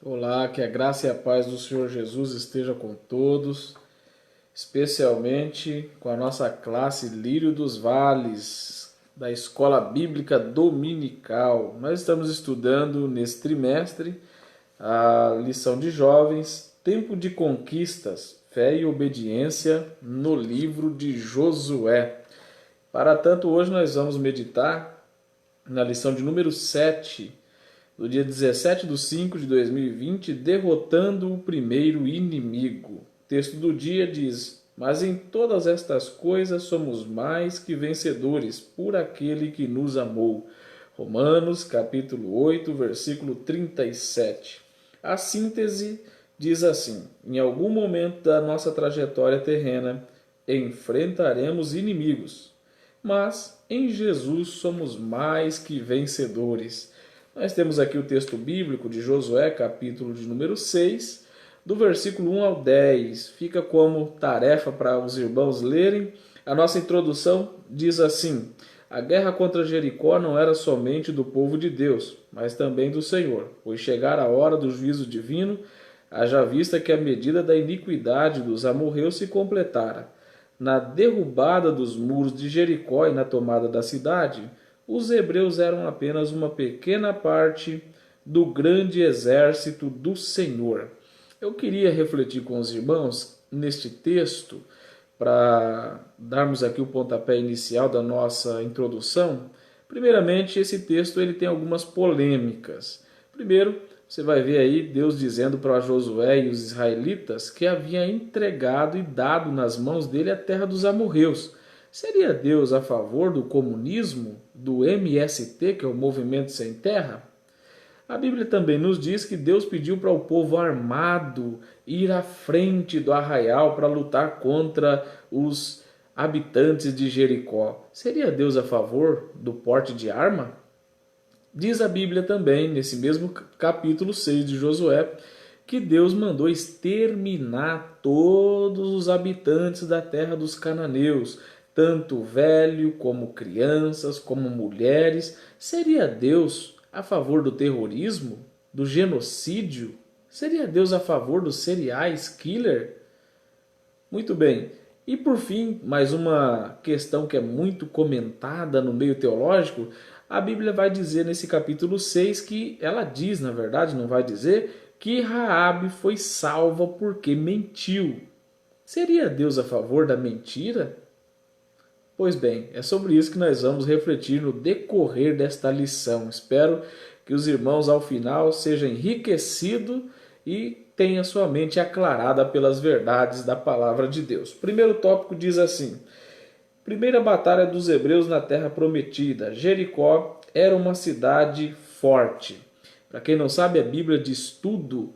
Olá, que a graça e a paz do Senhor Jesus esteja com todos, especialmente com a nossa classe Lírio dos Vales, da Escola Bíblica Dominical. Nós estamos estudando nesse trimestre a lição de jovens, Tempo de Conquistas, Fé e Obediência, no livro de Josué. Para tanto, hoje nós vamos meditar na lição de número 7, do dia 17 de 5 de 2020, derrotando o primeiro inimigo. O texto do dia diz: mas em todas estas coisas somos mais que vencedores por aquele que nos amou. Romanos capítulo 8, versículo 37. A síntese diz assim: em algum momento da nossa trajetória terrena, enfrentaremos inimigos, mas em Jesus somos mais que vencedores. Nós temos aqui o texto bíblico de Josué, capítulo de número 6, do versículo 1 ao 10. Fica como tarefa para os irmãos lerem. A nossa introdução diz assim: a guerra contra Jericó não era somente do povo de Deus, mas também do Senhor, pois chegara a hora do juízo divino, haja vista que a medida da iniquidade dos amorreus se completara. Na derrubada dos muros de Jericó e na tomada da cidade, os hebreus eram apenas uma pequena parte do grande exército do Senhor. Eu queria refletir com os irmãos neste texto, para darmos aqui o pontapé inicial da nossa introdução. Primeiramente, esse texto ele tem algumas polêmicas. Primeiro, você vai ver aí Deus dizendo para Josué e os israelitas que havia entregado e dado nas mãos dele a terra dos amorreus. Seria Deus a favor do comunismo, do MST, que é o Movimento Sem Terra? A Bíblia também nos diz que Deus pediu para o povo armado ir à frente do arraial para lutar contra os habitantes de Jericó. Seria Deus a favor do porte de arma? Diz a Bíblia também, nesse mesmo capítulo 6 de Josué, que Deus mandou exterminar todos os habitantes da terra dos cananeus, tanto velho como crianças, como mulheres. Seria Deus a favor do terrorismo, do genocídio? Seria Deus a favor dos seriais killer? Muito bem. E por fim, mais uma questão que é muito comentada no meio teológico, a Bíblia vai dizer nesse capítulo 6 que ela diz, na verdade, não vai dizer, que Raabe foi salva porque mentiu. Seria Deus a favor da mentira? Pois bem, é sobre isso que nós vamos refletir no decorrer desta lição. Espero que os irmãos ao final sejam enriquecidos e tenham sua mente aclarada pelas verdades da palavra de Deus. O primeiro tópico diz assim: primeira batalha dos hebreus na terra prometida. Jericó era uma cidade forte. Para quem não sabe, a Bíblia de estudo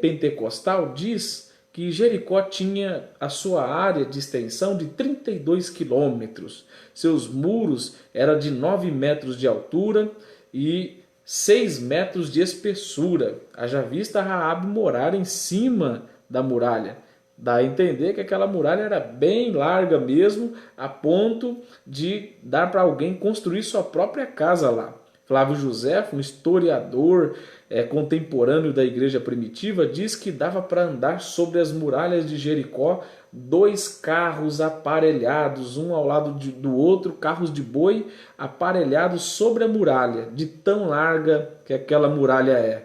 pentecostal diz que Jericó tinha a sua área de extensão de 32 quilômetros. Seus muros eram de 9 metros de altura e 6 metros de espessura. Haja vista Raabe morar em cima da muralha. Dá a entender que aquela muralha era bem larga mesmo, a ponto de dar para alguém construir sua própria casa lá. Flávio José, um historiador contemporâneo da igreja primitiva, diz que dava para andar sobre as muralhas de Jericó 2 carros aparelhados, um ao lado do outro, carros de boi aparelhados sobre a muralha, de tão larga que aquela muralha é.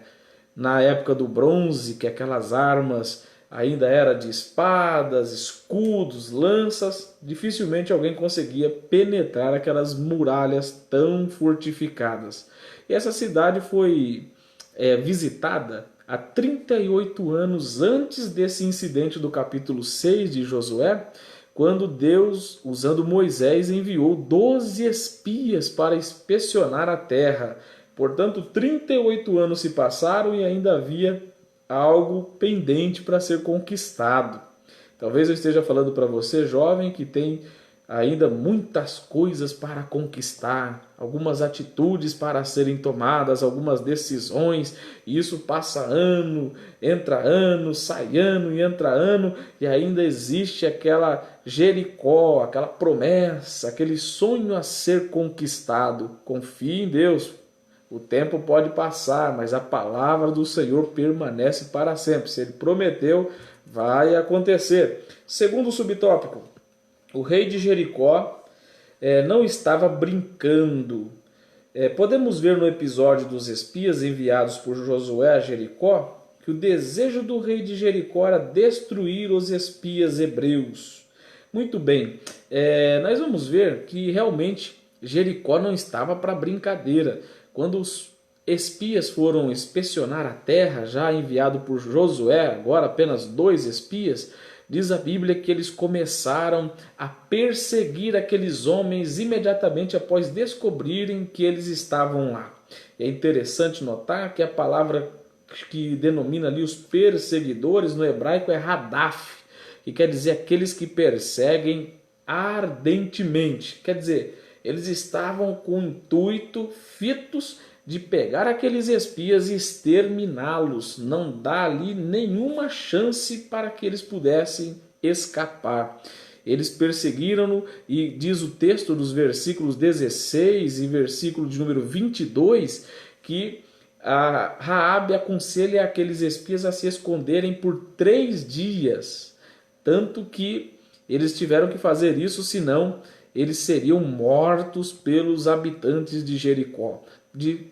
Na época do bronze, que aquelas armas ainda eram de espadas, escudos, lanças, dificilmente alguém conseguia penetrar aquelas muralhas tão fortificadas. E essa cidade foi visitada há 38 anos antes desse incidente do capítulo 6 de Josué, quando Deus, usando Moisés, enviou 12 espias para inspecionar a terra. Portanto, 38 anos se passaram e ainda havia algo pendente para ser conquistado. Talvez eu esteja falando para você, jovem, que tem ainda muitas coisas para conquistar, algumas atitudes para serem tomadas, algumas decisões, e isso passa ano, entra ano, sai ano e entra ano, e ainda existe aquela Jericó, aquela promessa, aquele sonho a ser conquistado. Confie em Deus, O tempo pode passar, mas a palavra do Senhor permanece para sempre. Se ele prometeu, vai acontecer. Segundo subtópico, o rei de Jericó não estava brincando. Podemos ver no episódio dos espias enviados por Josué a Jericó que o desejo do rei de Jericó era destruir os espias hebreus. Muito bem, nós vamos ver que realmente Jericó não estava para brincadeira. Quando os espias foram inspecionar a terra, já enviado por Josué, agora apenas 2 espias, diz a Bíblia que eles começaram a perseguir aqueles homens imediatamente após descobrirem que eles estavam lá. É interessante notar que a palavra que denomina ali os perseguidores no hebraico é Hadaf, que quer dizer aqueles que perseguem ardentemente. Quer dizer, eles estavam com o intuito, fitos, de pegar aqueles espias e exterminá-los. Não dá ali nenhuma chance para que eles pudessem escapar. Eles perseguiram-no e diz o texto dos versículos 16 e versículo de número 22 que a Raabe aconselha aqueles espias a se esconderem por 3 dias. Tanto que eles tiveram que fazer isso, senão eles seriam mortos pelos habitantes de Jericó. De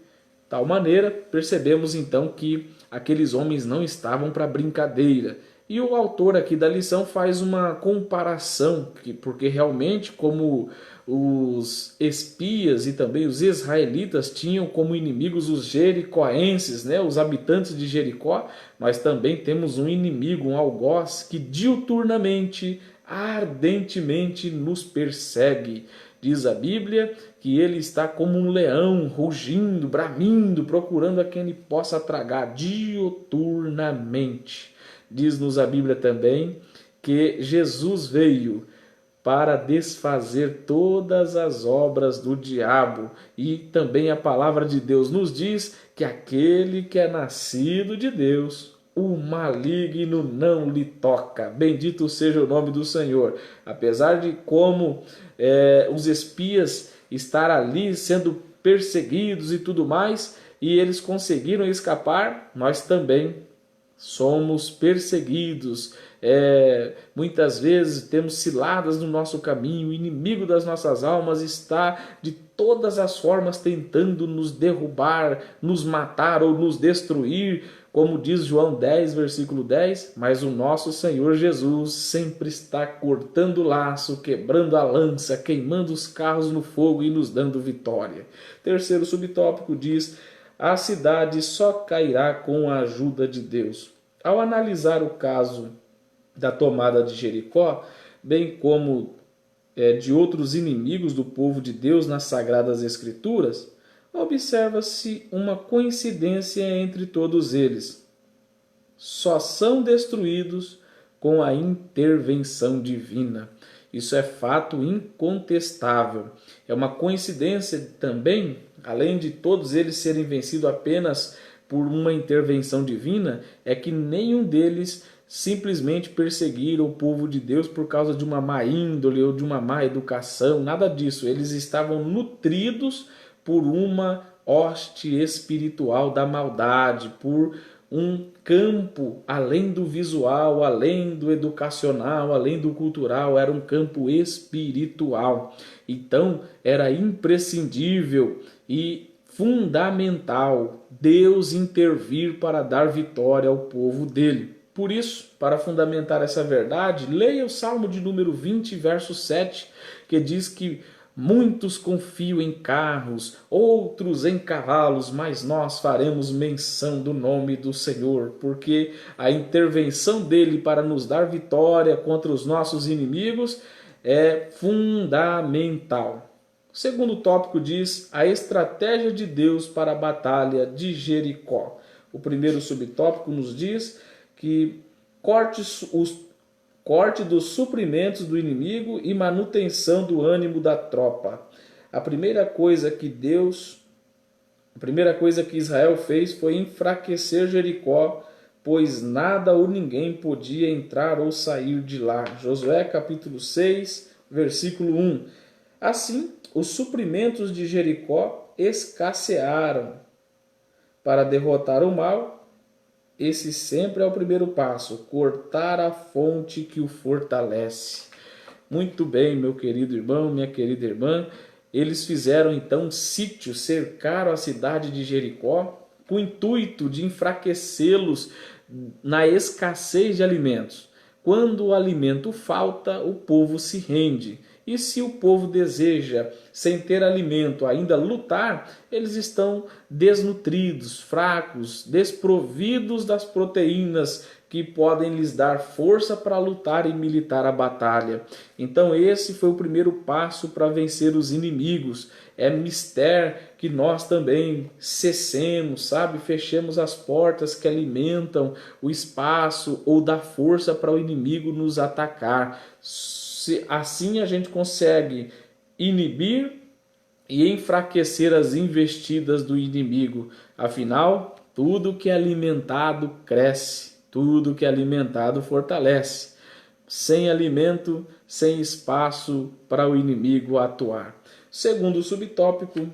tal maneira, percebemos então que aqueles homens não estavam para brincadeira. E o autor aqui da lição faz uma comparação, porque realmente como os espias e também os israelitas tinham como inimigos os jericoenses, os habitantes de Jericó, mas também temos um inimigo, um algoz, que diuturnamente, ardentemente nos persegue. Diz a Bíblia que ele está como um leão, rugindo, bramindo, procurando a quem ele possa tragar diuturnamente. Diz-nos a Bíblia também que Jesus veio para desfazer todas as obras do diabo. E também a palavra de Deus nos diz que aquele que é nascido de Deus, o maligno não lhe toca. Bendito seja o nome do Senhor. Apesar de como os espias estar ali sendo perseguidos e tudo mais, e eles conseguiram escapar, nós também somos perseguidos. Muitas vezes temos ciladas no nosso caminho, o inimigo das nossas almas está de todas as formas tentando nos derrubar, nos matar ou nos destruir, como diz João 10, versículo 10, mas o nosso Senhor Jesus sempre está cortando o laço, quebrando a lança, queimando os carros no fogo e nos dando vitória. Terceiro subtópico diz: a cidade só cairá com a ajuda de Deus. Ao analisar o caso da tomada de Jericó, bem como de outros inimigos do povo de Deus nas Sagradas Escrituras, observa-se uma coincidência entre todos eles. Só são destruídos com a intervenção divina. Isso é fato incontestável. É uma coincidência também, além de todos eles serem vencidos apenas por uma intervenção divina, é que nenhum deles simplesmente perseguiram o povo de Deus por causa de uma má índole ou de uma má educação, nada disso. Eles estavam nutridos por uma hoste espiritual da maldade, por um campo além do visual, além do educacional, além do cultural, era um campo espiritual. Então era imprescindível e fundamental Deus intervir para dar vitória ao povo dele. Por isso, para fundamentar essa verdade, leia o Salmo de número 20, verso 7, que diz que muitos confiam em carros, outros em cavalos, mas nós faremos menção do nome do Senhor, porque a intervenção dele para nos dar vitória contra os nossos inimigos é fundamental. O segundo tópico diz a estratégia de Deus para a batalha de Jericó. O primeiro subtópico nos diz que corte dos suprimentos do inimigo e manutenção do ânimo da tropa. A primeira coisa que Israel fez foi enfraquecer Jericó, pois nada ou ninguém podia entrar ou sair de lá. Josué capítulo 6, versículo 1. Assim, os suprimentos de Jericó escassearam. para derrotar o mal, esse sempre é o primeiro passo: cortar a fonte que o fortalece. Muito bem, meu querido irmão, minha querida irmã. Eles fizeram então um sítio, cercaram a cidade de Jericó, com o intuito de enfraquecê-los na escassez de alimentos. Quando o alimento falta, o povo se rende. E se o povo deseja, sem ter alimento, ainda lutar, eles estão desnutridos, fracos, desprovidos das proteínas que podem lhes dar força para lutar e militar a batalha. Então esse foi o primeiro passo para vencer os inimigos. É mistério que nós também cessemos, sabe? Fechemos as portas que alimentam o espaço ou dá força para o inimigo nos atacar. Assim a gente consegue inibir e enfraquecer as investidas do inimigo. Afinal, tudo que é alimentado cresce, tudo que é alimentado fortalece. Sem alimento, sem espaço para o inimigo atuar. Segundo subtópico,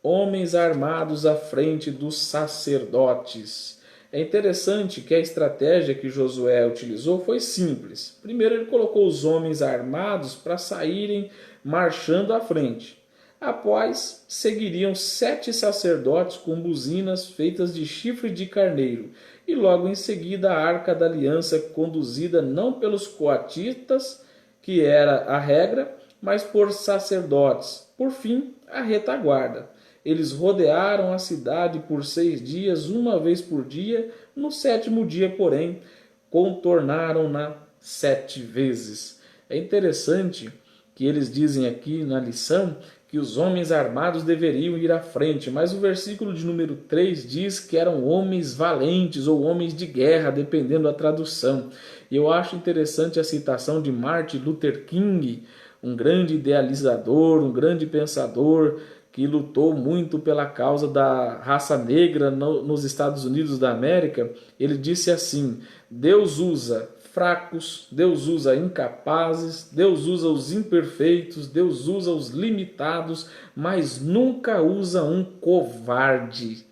homens armados à frente dos sacerdotes. É interessante que a estratégia que Josué utilizou foi simples. Primeiro ele colocou os homens armados para saírem marchando à frente. Após, seguiriam 7 sacerdotes com buzinas feitas de chifre de carneiro. E logo em seguida a Arca da Aliança, conduzida não pelos coatitas, que era a regra, mas por sacerdotes. Por fim, a retaguarda. Eles rodearam a cidade por 6 dias, uma vez por dia. No 7º dia, porém, contornaram-na 7 vezes. É interessante que eles dizem aqui na lição que os homens armados deveriam ir à frente, mas o versículo de número 3 diz que eram homens valentes ou homens de guerra, dependendo da tradução. E eu acho interessante a citação de Martin Luther King, um grande idealizador, um grande pensador, que lutou muito pela causa da raça negra nos Estados Unidos da América. Ele disse assim: Deus usa fracos, Deus usa incapazes, Deus usa os imperfeitos, Deus usa os limitados, mas nunca usa um covarde.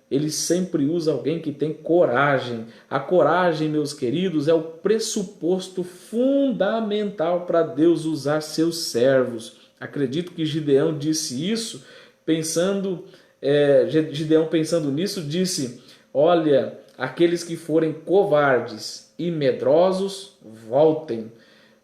Ele sempre usa alguém que tem coragem. A coragem, meus queridos, é o pressuposto fundamental para Deus usar seus servos. Acredito que Gideão disse isso, Gideão pensando nisso, disse: olha, aqueles que forem covardes e medrosos, voltem,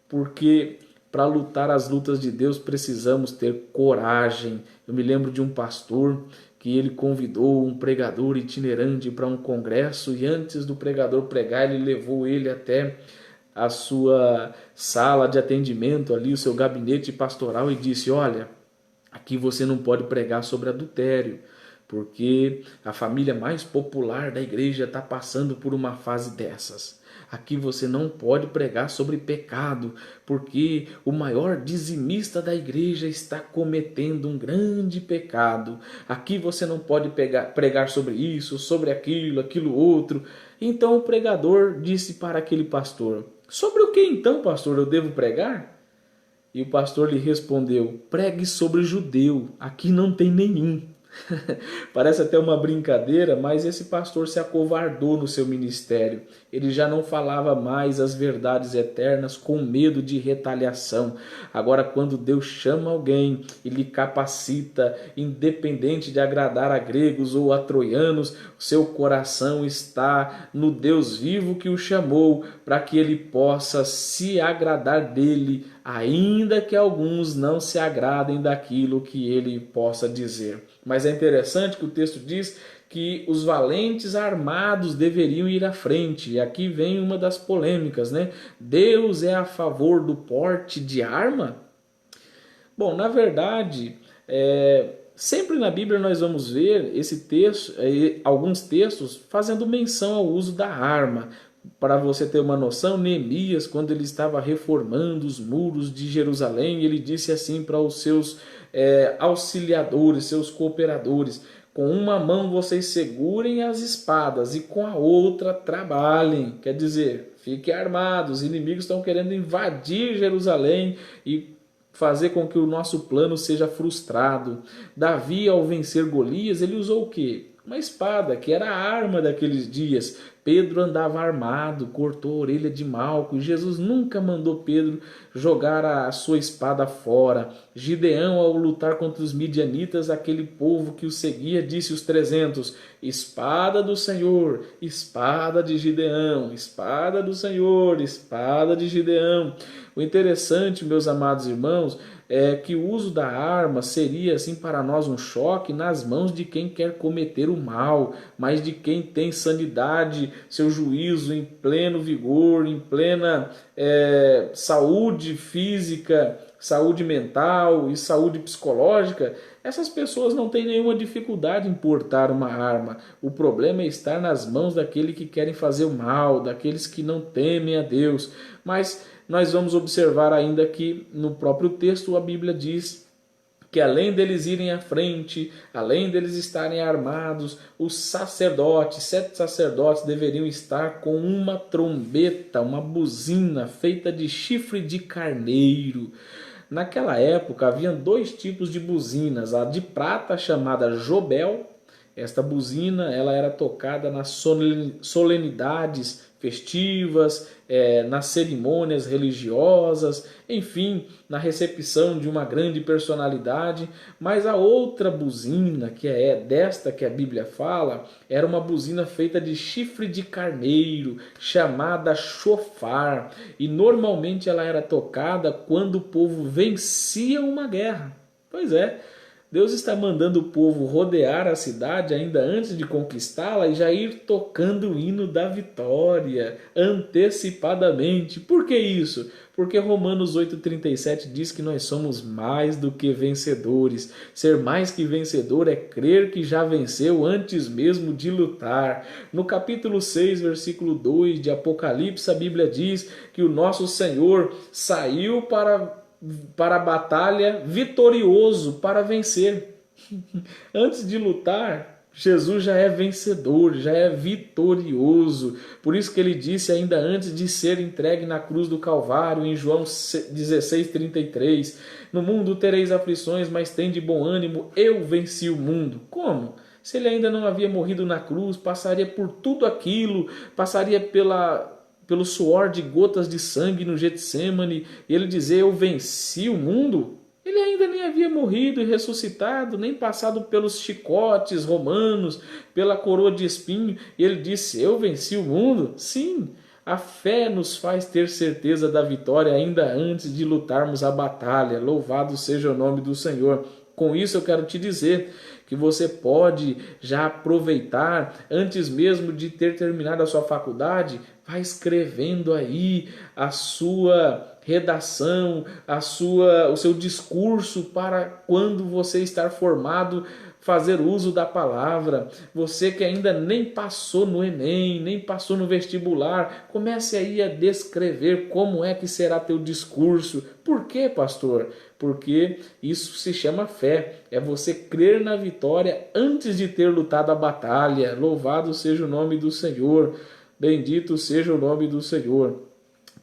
porque para lutar as lutas de Deus precisamos ter coragem. Eu me lembro de um pastor que ele convidou um pregador itinerante para um congresso e antes do pregador pregar, ele levou ele até a sua sala de atendimento ali, o seu gabinete pastoral, e disse: olha, aqui você não pode pregar sobre adultério, porque a família mais popular da igreja está passando por uma fase dessas. Aqui você não pode pregar sobre pecado, porque o maior dizimista da igreja está cometendo um grande pecado. Aqui você não pode pregar sobre isso, sobre aquilo outro. Então o pregador disse para aquele pastor: sobre o que então, pastor, eu devo pregar? E o pastor lhe respondeu: pregue sobre judeu, aqui não tem nenhum. Parece até uma brincadeira, mas esse pastor se acovardou no seu ministério. Ele já não falava mais as verdades eternas com medo de retaliação. Agora, quando Deus chama alguém e lhe capacita, independente de agradar a gregos ou a troianos, o seu coração está no Deus vivo que o chamou, para que ele possa se agradar dele, ainda que alguns não se agradem daquilo que ele possa dizer. Mas é interessante que o texto diz que os valentes armados deveriam ir à frente. E aqui vem uma das polêmicas, né? Deus é a favor do porte de arma? Bom, na verdade, sempre na Bíblia nós vamos ver esse texto, alguns textos fazendo menção ao uso da arma. Para você ter uma noção, Neemias, quando ele estava reformando os muros de Jerusalém, ele disse assim para os seus auxiliadores, seus cooperadores: com uma mão vocês segurem as espadas e com a outra trabalhem. Quer dizer, fiquem armados, os inimigos estão querendo invadir Jerusalém e fazer com que o nosso plano seja frustrado. Davi, ao vencer Golias, ele usou o quê? uma espada, que era a arma daqueles dias. Pedro andava armado, cortou a orelha de Malco, e Jesus nunca mandou Pedro jogar a sua espada fora. Gideão, ao lutar contra os midianitas, aquele povo que o seguia, disse os 300, espada do Senhor, espada de Gideão, espada do Senhor, espada de Gideão. O interessante, meus amados irmãos, é que o uso da arma seria assim para nós um choque nas mãos de quem quer cometer o mal, mas de quem tem sanidade, seu juízo em pleno vigor, em plena saúde física, saúde mental e saúde psicológica. Essas pessoas não têm nenhuma dificuldade em portar uma arma. O problema é estar nas mãos daqueles que querem fazer o mal, daqueles que não temem a Deus. Mas nós vamos observar ainda que no próprio texto a Bíblia diz que além deles irem à frente, além deles estarem armados, os sacerdotes, 7 sacerdotes deveriam estar com uma trombeta, uma buzina feita de chifre de carneiro. Naquela época havia 2 tipos de buzinas, a de prata chamada jobel. Esta buzina ela era tocada nas solenidades festivas, nas cerimônias religiosas, enfim, na recepção de uma grande personalidade. Mas a outra buzina, que é desta que a Bíblia fala, era uma buzina feita de chifre de carneiro, chamada chofar, e normalmente ela era tocada quando o povo vencia uma guerra. Pois é, Deus está mandando o povo rodear a cidade ainda antes de conquistá-la e já ir tocando o hino da vitória, antecipadamente. Por que isso? Porque Romanos 8,37 diz que nós somos mais do que vencedores. Ser mais que vencedor é crer que já venceu antes mesmo de lutar. No capítulo 6, versículo 2 de Apocalipse, a Bíblia diz que o nosso Senhor saiu para a batalha vitorioso, para vencer. Antes de lutar, Jesus já é vencedor, já é vitorioso. Por isso que ele disse ainda antes de ser entregue na cruz do Calvário, em João 16:33, no mundo tereis aflições, mas tende bom ânimo, eu venci o mundo. Como? Se ele ainda não havia morrido na cruz, passaria por tudo aquilo, passaria pelo suor de gotas de sangue no Getsemane, e ele dizer, eu venci o mundo? Ele ainda nem havia morrido e ressuscitado, nem passado pelos chicotes romanos, pela coroa de espinho, e ele disse, eu venci o mundo? Sim, a fé nos faz ter certeza da vitória ainda antes de lutarmos a batalha. Louvado seja o nome do Senhor. Com isso eu quero te dizer que você pode já aproveitar, antes mesmo de ter terminado a sua faculdade, vai escrevendo aí a sua redação, o seu discurso para quando você estar formado, fazer uso da palavra. Você que ainda nem passou no Enem, nem passou no vestibular, comece aí a descrever como é que será teu discurso. Por quê, pastor? Porque isso se chama fé, é você crer na vitória antes de ter lutado a batalha. Louvado seja o nome do Senhor, bendito seja o nome do Senhor.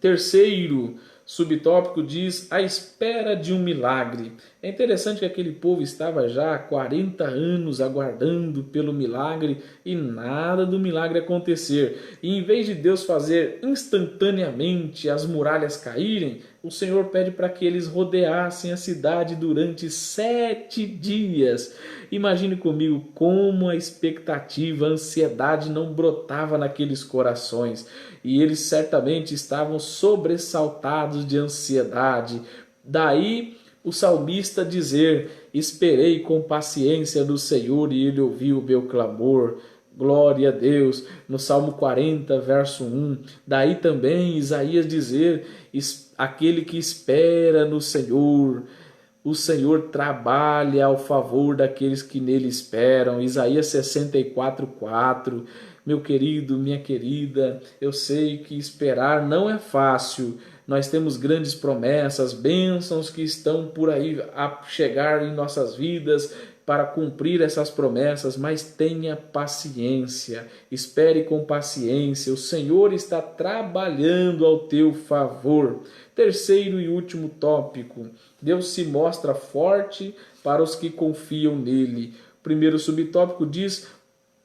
Terceiro subtópico diz a espera de um milagre. É interessante que aquele povo estava já há 40 anos aguardando pelo milagre e nada do milagre acontecer. E em vez de Deus fazer instantaneamente as muralhas caírem, o Senhor pede para que eles rodeassem a cidade durante 7 dias. Imagine comigo como a expectativa, a ansiedade não brotava naqueles corações. E eles certamente estavam sobressaltados de ansiedade. Daí o salmista dizer, esperei com paciência no Senhor e ele ouviu o meu clamor. Glória a Deus. No Salmo 40, verso 1. Daí também Isaías dizer, aquele que espera no Senhor, o Senhor trabalha ao favor daqueles que nele esperam. Isaías 64, 4. Meu querido, minha querida, eu sei que esperar não é fácil. Nós temos grandes promessas, bênçãos que estão por aí a chegar em nossas vidas para cumprir essas promessas, mas tenha paciência, espere com paciência, o Senhor está trabalhando ao teu favor. Terceiro e último tópico, Deus se mostra forte para os que confiam nele. O primeiro subtópico diz,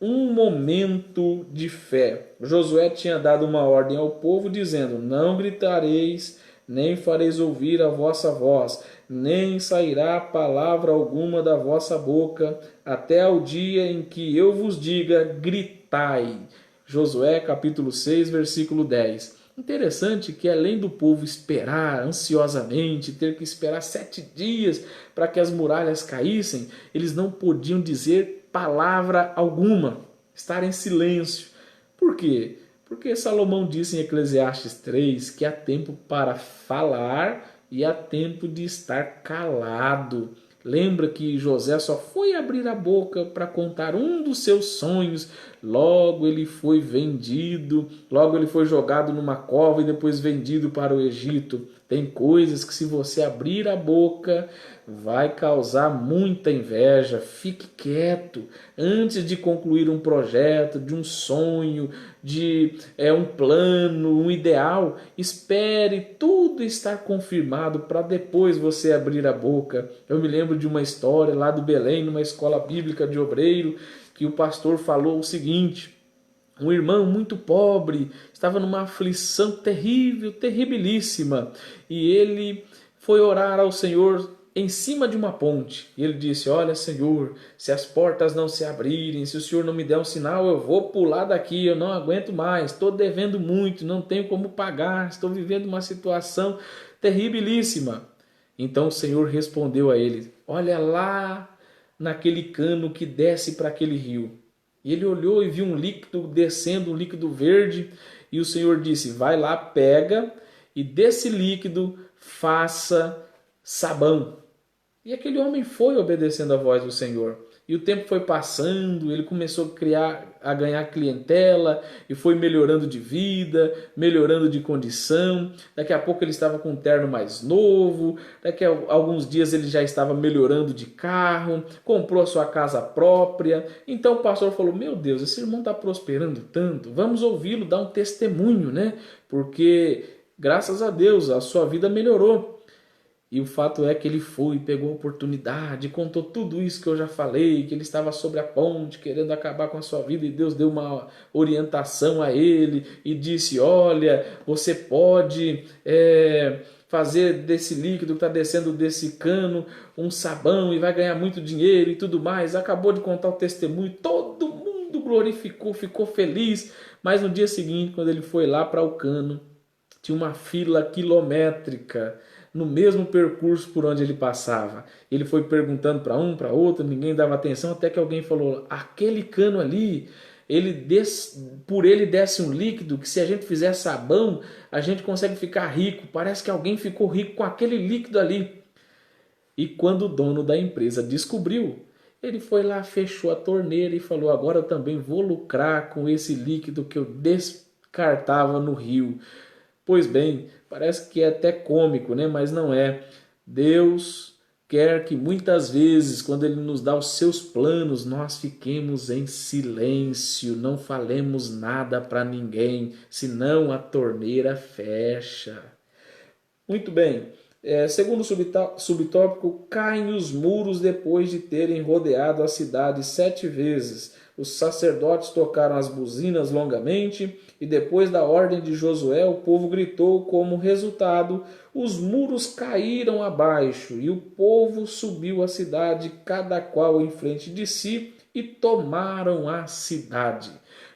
um momento de fé. Josué tinha dado uma ordem ao povo dizendo: não gritareis, nem fareis ouvir a vossa voz, nem sairá palavra alguma da vossa boca, até ao dia em que eu vos diga: gritai. Josué capítulo 6, versículo 10. Interessante que além do povo esperar ansiosamente, ter que esperar 7 dias para que as muralhas caíssem, eles não podiam dizer palavra alguma, estar em silêncio. Por quê? Porque Salomão disse em Eclesiastes 3 que há tempo para falar e há tempo de estar calado. Lembra que José só foi abrir a boca para contar um dos seus sonhos. Logo ele foi vendido, logo ele foi jogado numa cova e depois vendido para o Egito. Tem coisas que se você abrir a boca vai causar muita inveja. Fique quieto antes de concluir um projeto, de um sonho, de um plano, um ideal. Espere tudo estar confirmado para depois você abrir a boca. Eu me lembro de uma história lá do Belém, numa escola bíblica de obreiro, que o pastor falou o seguinte: um irmão muito pobre estava numa aflição terrível, terribilíssima, e ele foi orar ao Senhor em cima de uma ponte. E ele disse: olha, Senhor, se as portas não se abrirem, se o Senhor não me der um sinal, eu vou pular daqui, eu não aguento mais, estou devendo muito, não tenho como pagar, estou vivendo uma situação terribilíssima. Então o Senhor respondeu a ele: olha lá naquele cano que desce para aquele rio. E ele olhou e viu um líquido descendo, um líquido verde, e o Senhor disse: vai lá, pega, e desse líquido faça sabão. E aquele homem foi obedecendo a voz do Senhor. E o tempo foi passando, ele começou a ganhar clientela e foi melhorando de vida, melhorando de condição. Daqui a pouco ele estava com um terno mais novo, daqui a alguns dias ele já estava melhorando de carro, comprou a sua casa própria. Então o pastor falou: meu Deus, esse irmão está prosperando tanto, vamos ouvi-lo, dar um testemunho, né? Porque graças a Deus a sua vida melhorou. E o fato é que ele foi, pegou a oportunidade, contou tudo isso que eu já falei, que ele estava sobre a ponte, querendo acabar com a sua vida, e Deus deu uma orientação a ele e disse: olha, você pode fazer desse líquido que está descendo desse cano um sabão e vai ganhar muito dinheiro e tudo mais. Acabou de contar o testemunho, todo mundo glorificou, ficou feliz, mas no dia seguinte, quando ele foi lá para o cano, tinha uma fila quilométrica no mesmo percurso por onde ele passava. Ele foi perguntando para um, para outro, ninguém dava atenção, até que alguém falou: aquele cano ali, por ele desce um líquido que se a gente fizer sabão, a gente consegue ficar rico. Parece que alguém ficou rico com aquele líquido ali. E quando o dono da empresa descobriu, ele foi lá, fechou a torneira e falou: agora eu também vou lucrar com esse líquido que eu descartava no rio. Pois bem, parece que é até cômico, né? Mas não é. Deus quer que muitas vezes, quando Ele nos dá os seus planos, nós fiquemos em silêncio, não falemos nada para ninguém, senão a torneira fecha. Muito bem. Segundo subtópico, caem os muros depois de terem rodeado a cidade 7 vezes. Os sacerdotes tocaram as buzinas longamente e depois da ordem de Josué o povo gritou. Como resultado, os muros caíram abaixo e o povo subiu a cidade, cada qual em frente de si, e tomaram a cidade.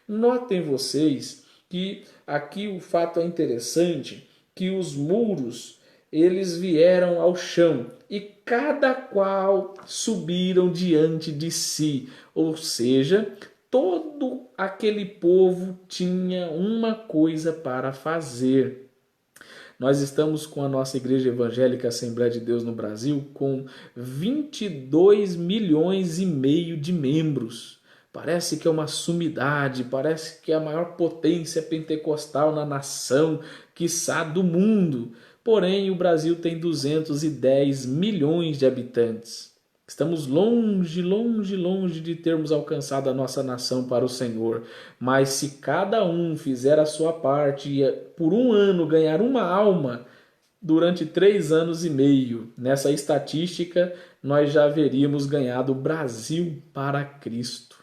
Notem vocês que aqui o fato é interessante, que os muros eles vieram ao chão e cada qual subiram diante de si. Ou seja, todo aquele povo tinha uma coisa para fazer. Nós estamos com a nossa Igreja Evangélica Assembleia de Deus no Brasil com 22 milhões e meio de membros. Parece que é uma sumidade, parece que é a maior potência pentecostal na nação, quiçá do mundo. Porém, o Brasil tem 210 milhões de habitantes. Estamos longe, longe, longe de termos alcançado a nossa nação para o Senhor. Mas se cada um fizer a sua parte e por um ano ganhar uma alma, durante 3 anos e meio, nessa estatística, nós já haveríamos ganhado o Brasil para Cristo.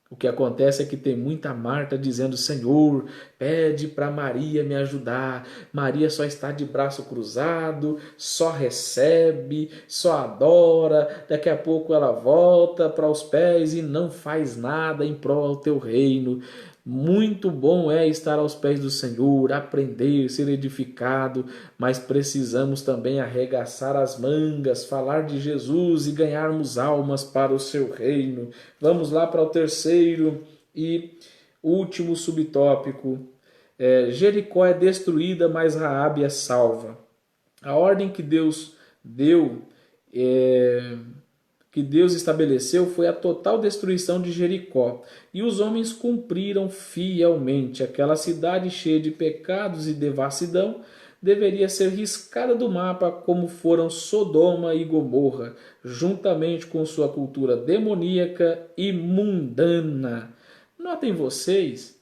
O que acontece é que tem muita Marta dizendo: Senhor, pede para Maria me ajudar. Maria só está de braço cruzado, só recebe, só adora. Daqui a pouco ela volta para os pés e não faz nada em prol do teu reino. Muito bom é estar aos pés do Senhor, aprender, ser edificado, mas precisamos também arregaçar as mangas, falar de Jesus e ganharmos almas para o seu reino. Vamos lá para o terceiro e último subtópico. Jericó é destruída, mas Raabe é salva. A ordem que Deus deu, que Deus estabeleceu, foi a total destruição de Jericó. E os homens cumpriram fielmente. Aquela cidade cheia de pecados e devassidão deveria ser riscada do mapa, como foram Sodoma e Gomorra, juntamente com sua cultura demoníaca e mundana. Notem vocês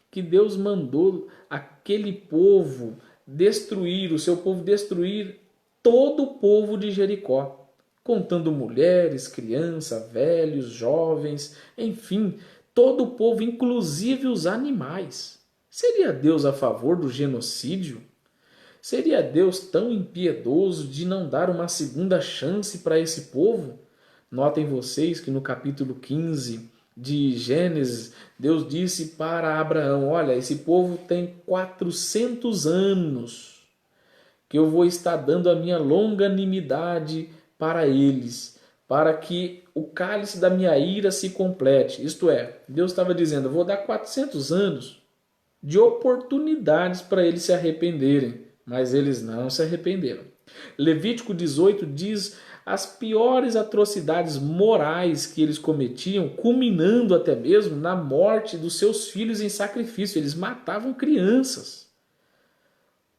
que Deus mandou aquele povo destruir, o seu povo destruir todo o povo de Jericó, contando mulheres, crianças, velhos, jovens, enfim, todo o povo, inclusive os animais. Seria Deus a favor do genocídio? Seria Deus tão impiedoso de não dar uma segunda chance para esse povo? Notem vocês que no capítulo 15 de Gênesis, Deus disse para Abraão: olha, esse povo tem 400 anos que eu vou estar dando a minha longanimidade para eles, para que o cálice da minha ira se complete. Isto é, Deus estava dizendo: eu vou dar 400 anos de oportunidades para eles se arrependerem, mas eles não se arrependeram. Levítico 18 diz as piores atrocidades morais que eles cometiam, culminando até mesmo na morte dos seus filhos em sacrifício. Eles matavam crianças.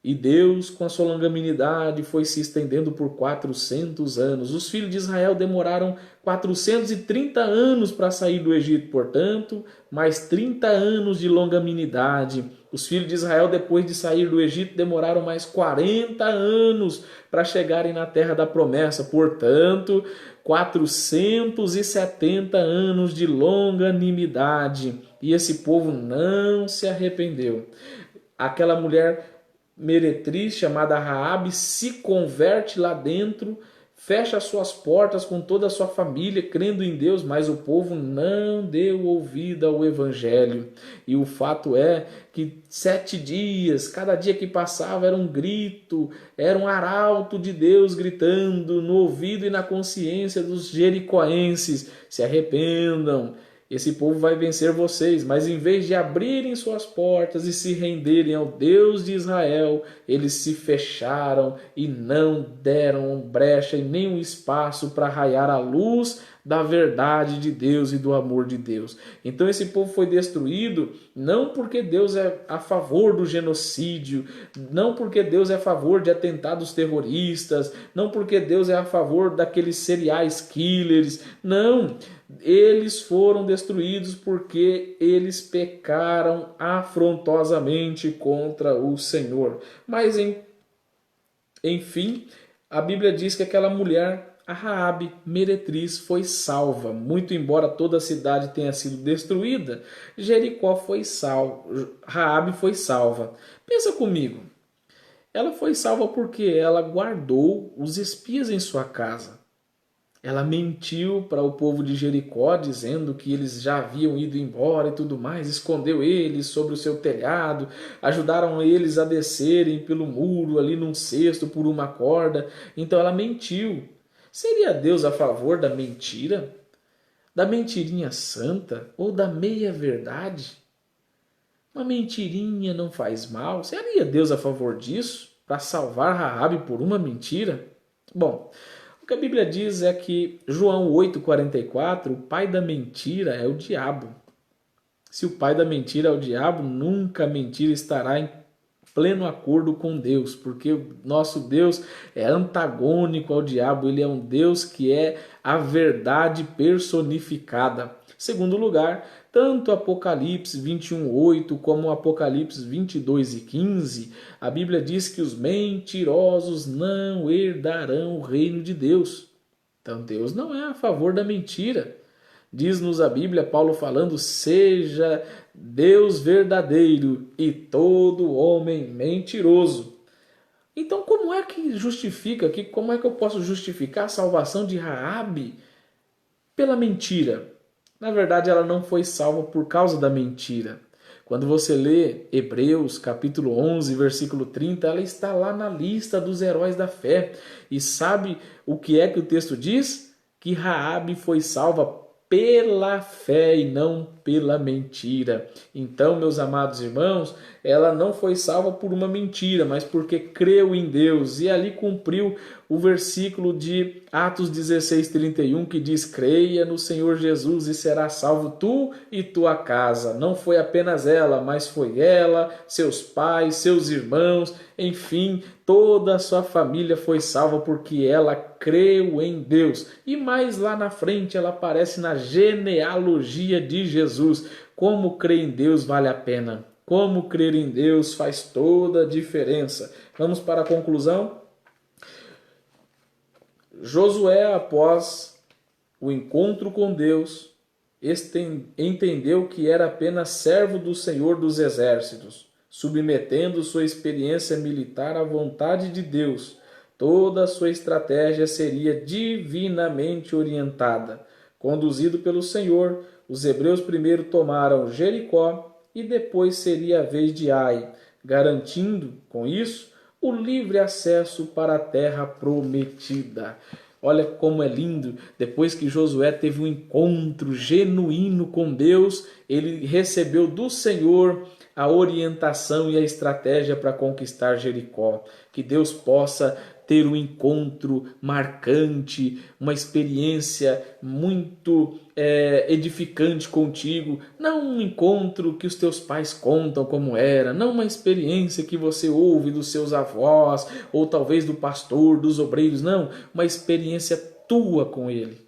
E Deus, com a sua longanimidade, foi se estendendo por 400 anos. Os filhos de Israel demoraram 430 anos para sair do Egito, portanto, mais 30 anos de longanimidade. Os filhos de Israel, depois de sair do Egito, demoraram mais 40 anos para chegarem na terra da promessa. Portanto, 470 anos de longanimidade. E esse povo não se arrependeu. Aquela mulher meretriz chamada Raabe se converte lá dentro, fecha suas portas com toda a sua família, crendo em Deus, mas o povo não deu ouvido ao evangelho. E o fato é que 7 dias, cada dia que passava era um grito, era um arauto de Deus gritando no ouvido e na consciência dos jericoenses: se arrependam. Esse povo vai vencer vocês, mas em vez de abrirem suas portas e se renderem ao Deus de Israel, eles se fecharam e não deram brecha e nem um espaço para raiar a luz da verdade de Deus e do amor de Deus. Então esse povo foi destruído não porque Deus é a favor do genocídio, não porque Deus é a favor de atentados terroristas, não porque Deus é a favor daqueles serial killers, não. Eles foram destruídos porque eles pecaram afrontosamente contra o Senhor. Mas enfim, a Bíblia diz que aquela mulher, a Raabe, meretriz, foi salva. Muito embora toda a cidade tenha sido destruída, Jericó foi salva, Raabe foi salva. Pensa comigo, ela foi salva porque ela guardou os espias em sua casa. Ela mentiu para o povo de Jericó, dizendo que eles já haviam ido embora e tudo mais, escondeu eles sobre o seu telhado, ajudaram eles a descerem pelo muro ali num cesto por uma corda. Então ela mentiu. Seria Deus a favor da mentira? Da mentirinha santa ou da meia-verdade? Uma mentirinha não faz mal. Seria Deus a favor disso? Para salvar Raabe por uma mentira? Bom, o que a Bíblia diz é que João 8,44, o pai da mentira é o diabo. Se o pai da mentira é o diabo, nunca a mentira estará em pleno acordo com Deus, porque o nosso Deus é antagônico ao diabo, ele é um Deus que é a verdade personificada. Segundo lugar, tanto Apocalipse 21:8 como Apocalipse 22:15, a Bíblia diz que os mentirosos não herdarão o reino de Deus. Então Deus não é a favor da mentira. Diz-nos a Bíblia, Paulo falando, seja Deus verdadeiro e todo homem mentiroso. Então como é que justifica, como é que eu posso justificar a salvação de Raabe pela mentira? Na verdade, ela não foi salva por causa da mentira. Quando você lê Hebreus capítulo 11, versículo 30, ela está lá na lista dos heróis da fé. E sabe o que é que o texto diz? Que Raabe foi salva pela fé e não pela mentira. Então, meus amados irmãos, ela não foi salva por uma mentira, mas porque creu em Deus e ali cumpriu o versículo de Atos 16:31 que diz: creia no Senhor Jesus e será salvo tu e tua casa. Não foi apenas ela, mas foi ela, seus pais, seus irmãos, enfim, toda a sua família foi salva porque ela creu em Deus. E mais lá na frente ela aparece na genealogia de Jesus. Como crer em Deus vale a pena. Como crer em Deus faz toda a diferença. Vamos para a conclusão? Josué, após o encontro com Deus, entendeu que era apenas servo do Senhor dos Exércitos, submetendo sua experiência militar à vontade de Deus. Toda a sua estratégia seria divinamente orientada. Conduzido pelo Senhor, os hebreus primeiro tomaram Jericó e depois seria a vez de Ai, garantindo, com isso, o livre acesso para a terra prometida. Olha como é lindo, depois que Josué teve um encontro genuíno com Deus, ele recebeu do Senhor a orientação e a estratégia para conquistar Jericó. Que Deus possa ter um encontro marcante, uma experiência muito edificante contigo, não um encontro que os teus pais contam como era, não uma experiência que você ouve dos seus avós, ou talvez do pastor, dos obreiros, não, uma experiência tua com ele,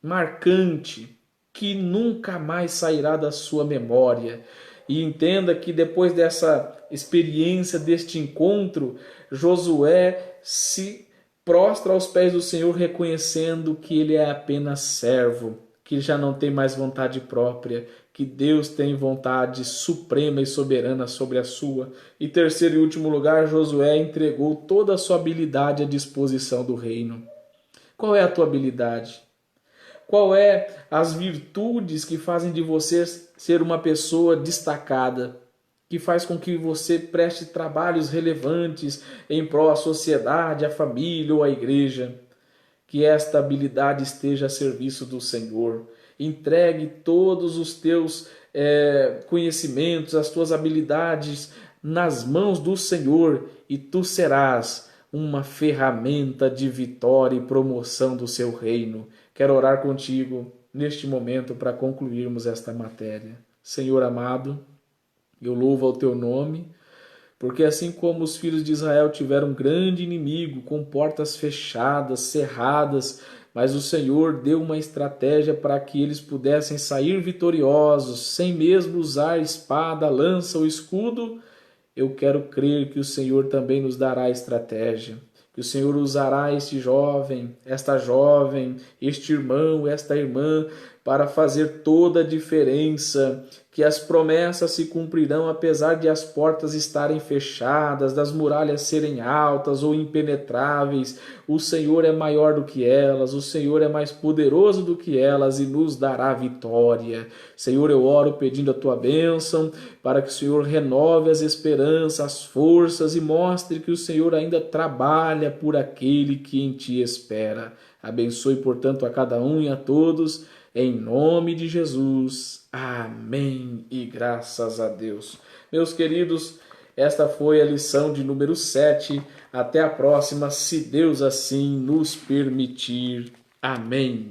marcante, que nunca mais sairá da sua memória. E entenda que depois dessa experiência, deste encontro, Josué se prostra aos pés do Senhor reconhecendo que ele é apenas servo, que já não tem mais vontade própria, que Deus tem vontade suprema e soberana sobre a sua. E terceiro e último lugar, Josué entregou toda a sua habilidade à disposição do reino. Qual é a tua habilidade? Qual é as virtudes que fazem de você ser uma pessoa destacada, que faz com que você preste trabalhos relevantes em prol à sociedade, à família ou à igreja? Que esta habilidade esteja a serviço do Senhor. Entregue todos os teus conhecimentos, as tuas habilidades nas mãos do Senhor e tu serás uma ferramenta de vitória e promoção do seu reino. Quero orar contigo neste momento para concluirmos esta matéria. Senhor amado, eu louvo ao teu nome, porque assim como os filhos de Israel tiveram um grande inimigo, com portas fechadas, cerradas, mas o Senhor deu uma estratégia para que eles pudessem sair vitoriosos, sem mesmo usar espada, lança ou escudo, eu quero crer que o Senhor também nos dará estratégia, que o Senhor usará este jovem, esta jovem, este irmão, esta irmã, para fazer toda a diferença, que as promessas se cumprirão apesar de as portas estarem fechadas, das muralhas serem altas ou impenetráveis. O Senhor é maior do que elas, o Senhor é mais poderoso do que elas e nos dará vitória. Senhor, eu oro pedindo a tua bênção para que o Senhor renove as esperanças, as forças e mostre que o Senhor ainda trabalha por aquele que em ti espera. Abençoe, portanto, a cada um e a todos, em nome de Jesus. Amém e graças a Deus. Meus queridos, esta foi a lição de número 7. Até a próxima, se Deus assim nos permitir. Amém.